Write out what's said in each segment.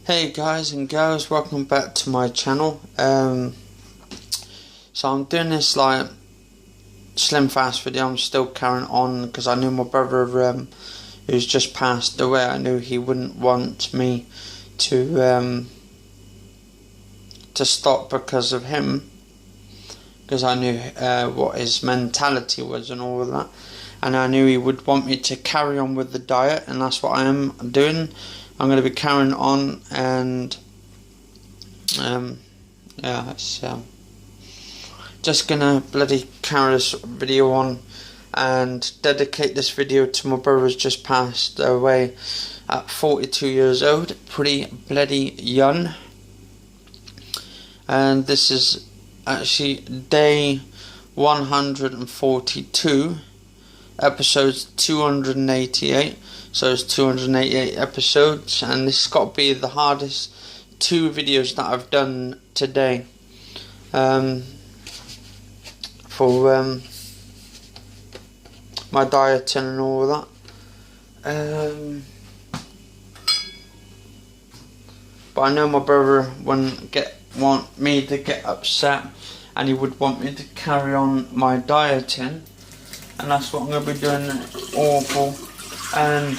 Hey guys and girls, welcome back to my channel. So I'm doing this like slim fast video. I'm still carrying on because I knew my brother who's just passed away, I knew he wouldn't want me to stop because of him, because I knew what his mentality was and all of that, and I knew he would want me to carry on with the diet, and that's what I am doing. I'm going to be carrying on, and yeah, it's just gonna bloody carry this video on and dedicate this video to my brother who's just passed away at 42 years old, pretty bloody young. And this is actually day 142, episodes 288. So it's 288 episodes, and this has got to be the hardest two videos that I've done today. For my dieting and all that. But I know my brother wouldn't want me to get upset, and he would want me to carry on my dieting, and that's what I'm going to be doing. Awful. And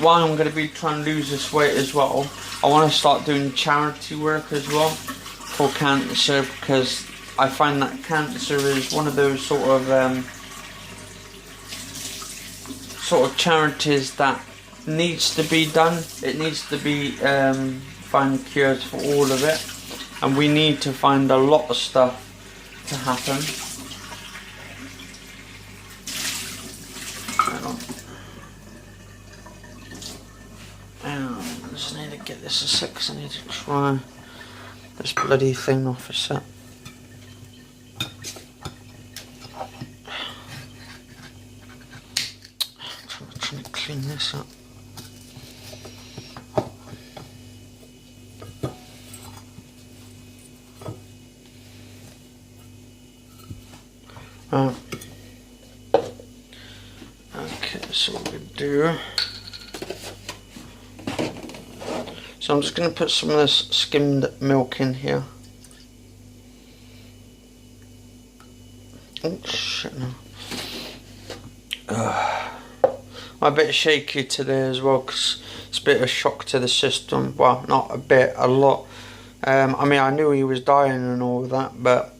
while I'm going to be trying to lose this weight as well, I want to start doing charity work as well for cancer, because I find that cancer is one of those sort of charities that needs to be done. It needs to be find cures for all of it, and we need to find a lot of stuff to happen. I just need to get this a sec, because I need to try this bloody thing off a sec. I'm trying to clean this up. Okay, so what we do. So I'm just going to put some of this skimmed milk in here. Oh shit, no. I'm a bit shaky today as well, because it's a bit of a shock to the system. Well, not a bit, a lot. I mean, I knew he was dying and all that, but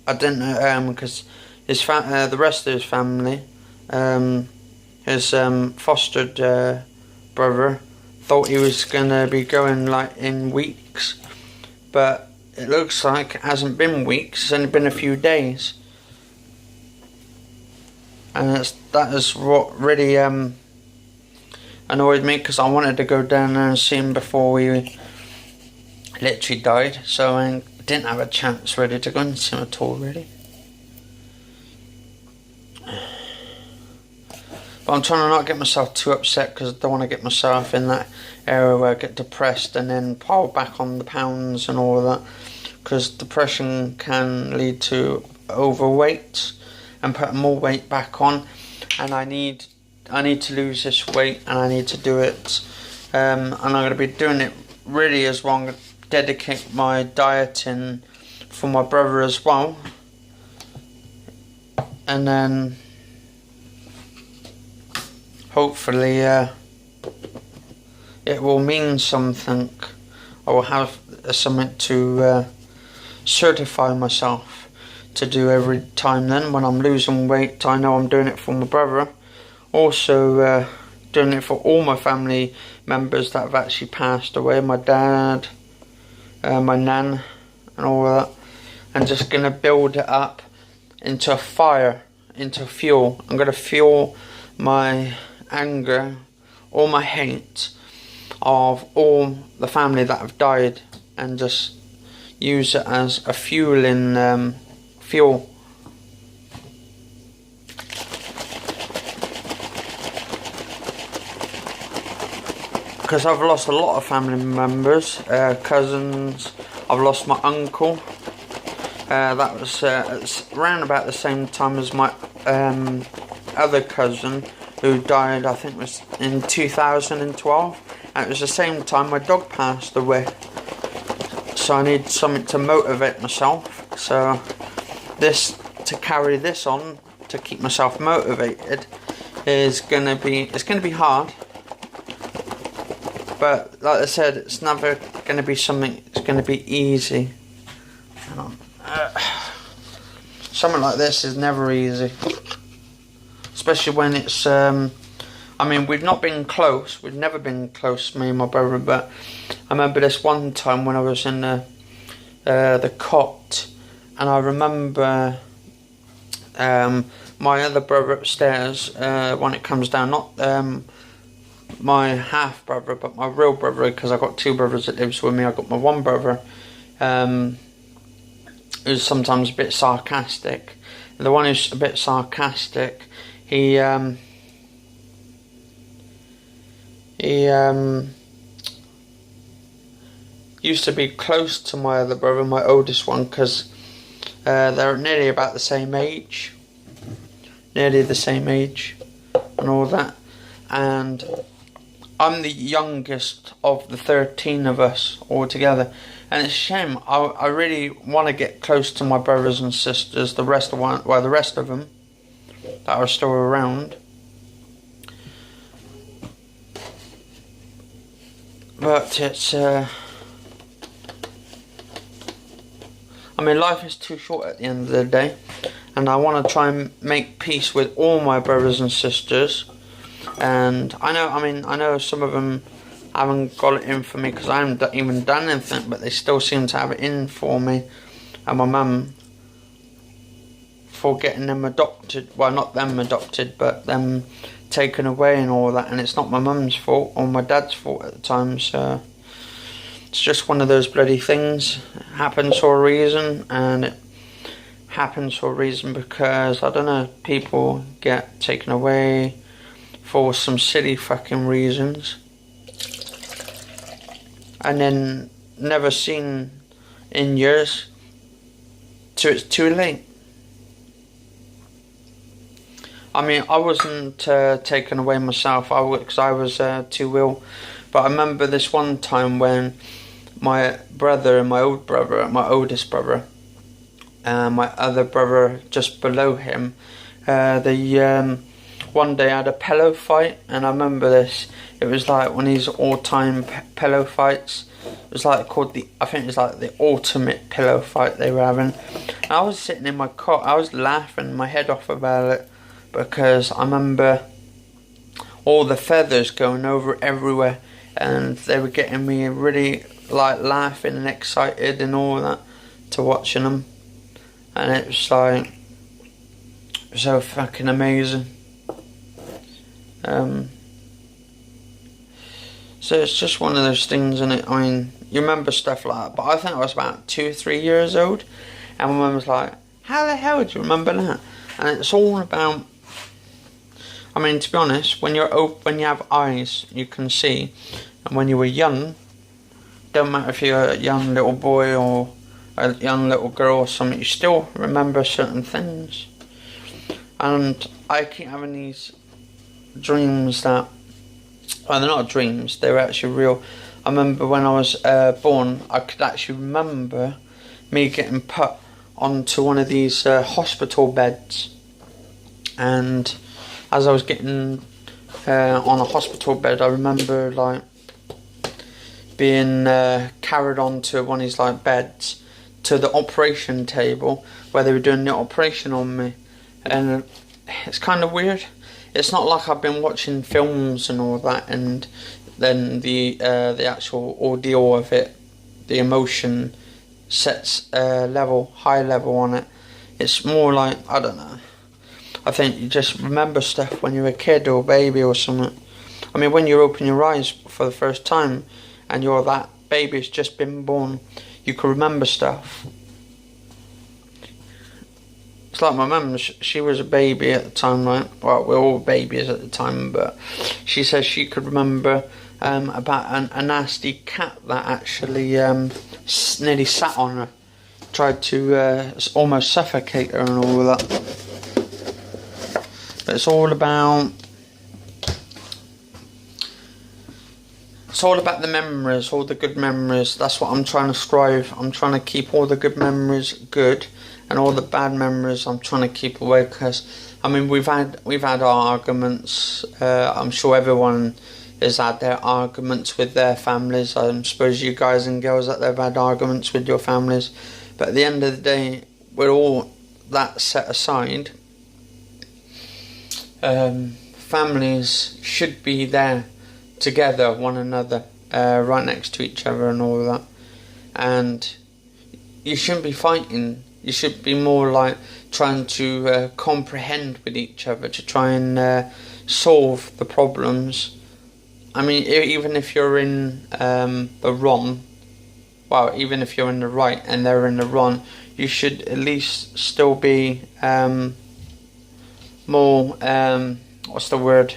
I didn't know, because his the rest of his family, his fostered brother, thought he was going to be going like in weeks, but it looks like it hasn't been weeks, it's only been a few days. And that is what really annoyed me, because I wanted to go down there and see him before he literally died, so I didn't have a chance really to go and see him at all, really. But I'm trying to not get myself too upset, because I don't want to get myself in that area where I get depressed and then pile back on the pounds and all of that, because depression can lead to overweight and put more weight back on, and I need to lose this weight, and I need to do it, and I'm going to be doing it really as well. I'm going to dedicate my dieting for my brother as well, and then hopefully it will mean something. I will have something to certify myself to do every time. Then when I'm losing weight, I know I'm doing it for my brother, also doing it for all my family members that have actually passed away, my dad, my nan and all of that, and just going to build it up into a fire, into fuel. I'm going to fuel my anger, all my hate of all the family that have died, and just use it as a fueling fuel. Because I've lost a lot of family members, cousins. I've lost my uncle. That was around about the same time as my other cousin, who died, I think was in 2012, and it was the same time my dog passed away. So I need something to motivate myself. So to carry this on to keep myself motivated it's gonna be hard. But like I said, it's never gonna be something. It's gonna be easy. Hang on. Something like this is never easy, especially when it's. I mean, we've not been close. We've never been close, me and my brother. But I remember this one time when I was in the cot, and I remember my other brother upstairs. When it comes down, not my half brother, but my real brother, because I've got two brothers that lives with me. I've got my one brother, who's sometimes a bit sarcastic. And the one who's a bit sarcastic, he used to be close to my other brother, my oldest one, because they're nearly about the same age. Nearly the same age and all that. And I'm the youngest of the 13 of us all together. And it's a shame. I really want to get close to my brothers and sisters, the rest of them that are still around. But it's I mean, life is too short at the end of the day, and I want to try and make peace with all my brothers and sisters. And I know some of them haven't got it in for me because I haven't even done anything, but they still seem to have it in for me and my mum for getting them adopted. Well, not them adopted, but them taken away and all that. And it's not my mum's fault or my dad's fault at the time, so it's just one of those bloody things. It happens for a reason, and it happens for a reason because, I don't know, people get taken away for some silly fucking reasons and then never seen in years, so it's too late. I mean, I wasn't taken away myself because I was too ill. But I remember this one time when my brother and my oldest brother, my other brother just below him, they one day had a pillow fight, and I remember this. It was like one of these all-time pillow fights. It was like I think it was like the ultimate pillow fight they were having. And I was sitting in my cot, I was laughing my head off about it because I remember all the feathers going over everywhere, and they were getting me really like laughing and excited and all that to watching them, and it was like so fucking amazing. So it's just one of those things, isn't it? I mean, you remember stuff like that, but I think I was about 2 or 3 years old, and my mum was like, how the hell do you remember that? And it's all about, I mean, to be honest, when you have eyes, you can see, and when you were young, don't matter if you're a young little boy or a young little girl or something, you still remember certain things. And I keep having these dreams that, well, they're not dreams, they're actually real. I remember when I was born, I could actually remember me getting put onto one of these hospital beds, and as I was getting on a hospital bed, I remember like being carried onto one of these like beds to the operation table where they were doing the operation on me. And it's kind of weird. It's not like I've been watching films and all that, and then the actual ordeal of it, the emotion sets high level on it. It's more like, I don't know, I think you just remember stuff when you're a kid or a baby or something. I mean, when you open your eyes for the first time and you're that baby's just been born, you can remember stuff. It's like my mum, she was a baby at the time, right? Well, we're all babies at the time, but she says she could remember about a nasty cat that actually nearly sat on her, tried to almost suffocate her and all that. But it's all about it's all about the memories, all the good memories. That's what I'm trying to strive. I'm trying to keep all the good memories good, and all the bad memories I'm trying to keep away. Because I mean, we've had our arguments. I'm sure everyone has had their arguments with their families. I suppose you guys and girls that they've had arguments with your families. But at the end of the day, we're all that set aside. Families should be there together, one another, right next to each other and all that. And you shouldn't be fighting. You should be more like trying to comprehend with each other, to try and solve the problems. I mean, even if you're in the wrong, well, even if you're in the right and they're in the wrong, you should at least still be more, what's the word?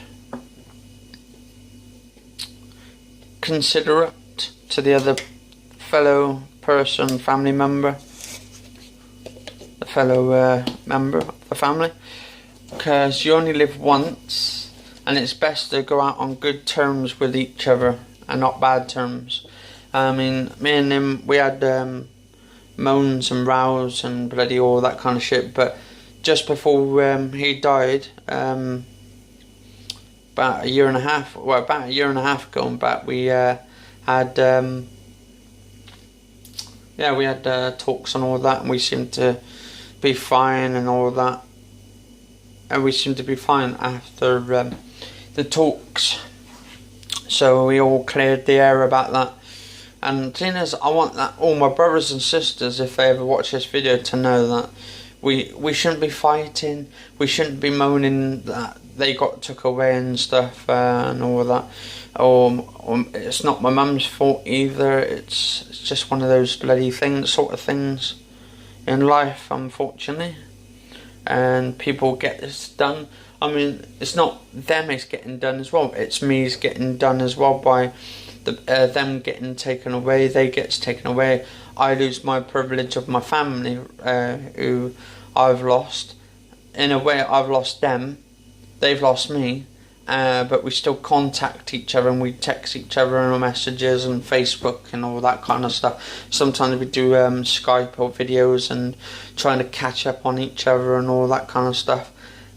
Considerate to the other fellow person, family member, the fellow member of the family, because you only live once, and it's best to go out on good terms with each other and not bad terms. I mean, me and him, we had moans and rows and bloody all that kind of shit, but just before he died, about a year and a half going back, we had talks and all that, and we seemed to be fine and all that, and we seemed to be fine after the talks, so we all cleared the air about that. And the thing is, I want that all my brothers and sisters, if they ever watch this video, to know that we shouldn't be fighting, we shouldn't be moaning that they got took away and stuff and all that. Or it's not my mum's fault either. It's just one of those bloody sort of things in life, unfortunately. And people get this done. I mean, it's not them it's getting done as well. It's me's getting done as well by them getting taken away. They gets taken away. I lose my privilege of my family, who I've lost. In a way, I've lost them. They've lost me. But we still contact each other, and we text each other on messages and Facebook and all that kind of stuff. Sometimes we do Skype or videos and trying to catch up on each other and all that kind of stuff.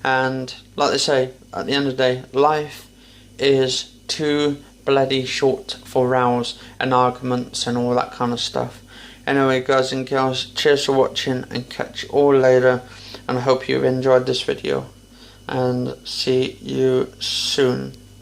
And like they say, at the end of the day, life is too bloody short for rows and arguments and all that kind of stuff. Anyway, guys and girls, cheers for watching, and catch you all later, and I hope you've enjoyed this video, and see you soon.